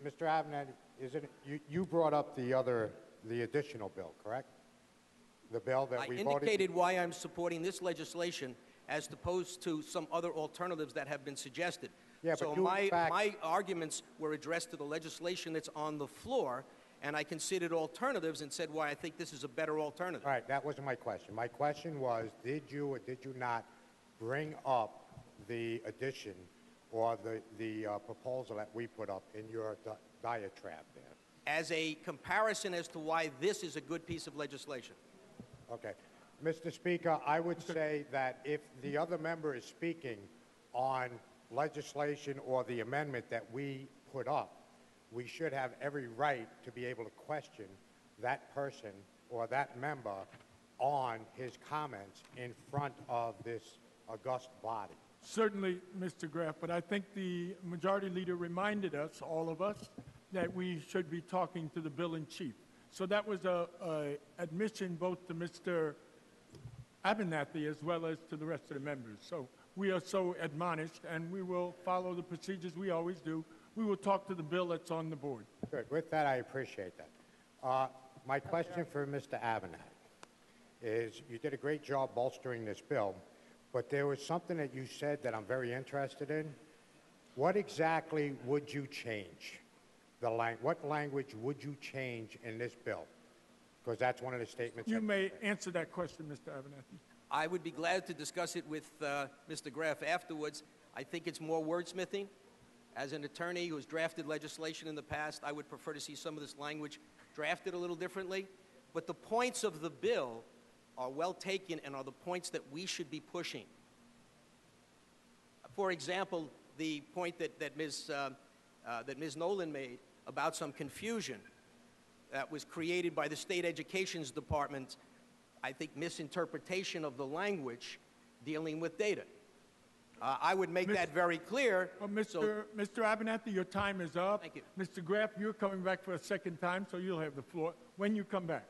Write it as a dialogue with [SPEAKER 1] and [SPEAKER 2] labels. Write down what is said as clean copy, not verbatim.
[SPEAKER 1] Mr. Abinanti, you brought up the additional bill, correct? The bill that we voted?
[SPEAKER 2] I indicated why I'm supporting this legislation as opposed to some other alternatives that have been suggested.
[SPEAKER 1] Yeah,
[SPEAKER 2] so
[SPEAKER 1] but you,
[SPEAKER 2] my arguments were addressed to the legislation that's on the floor, and I considered alternatives and said why I think this is a better alternative.
[SPEAKER 1] All right, that wasn't my question. My question was, did you or did you not bring up the addition or the proposal that we put up in your diatribe there?
[SPEAKER 2] As a comparison as to why this is a good piece of legislation.
[SPEAKER 1] Okay. Mr. Speaker, I would say that if the other member is speaking on legislation or the amendment that we put up, we should have every right to be able to question that person or that member on his comments in front of this august body.
[SPEAKER 3] Certainly, Mr. Graf, but I think the majority leader reminded us, all of us, that we should be talking to the bill in chief. So that was a admission both to Mr. Abinanti as well as to the rest of the members. So we are so admonished, and we will follow the procedures we always do. We will talk to the bill that's on the board.
[SPEAKER 1] Good. With that, I appreciate that. My question for Mr. Abinanti is, you did a great job bolstering this bill, but there was something that you said that I'm very interested in. What exactly would you change? What language would you change in this bill? Because that's one of the statements.
[SPEAKER 3] You may answer that question, Mr. Abinanti.
[SPEAKER 2] I would be glad to discuss it with Mr. Graf afterwards. I think it's more wordsmithing. As an attorney who has drafted legislation in the past, I would prefer to see some of this language drafted a little differently. But the points of the bill are well taken and are the points that we should be pushing. For example, the point that Ms. Nolan made about some confusion that was created by the State Education Department, I think misinterpretation of the language dealing with data. I would make that very clear.
[SPEAKER 3] Well, Mr. Abinanti, your time is up.
[SPEAKER 2] Thank you.
[SPEAKER 3] Mr. Graf, you're coming back for a second time, so you'll have the floor when you come back.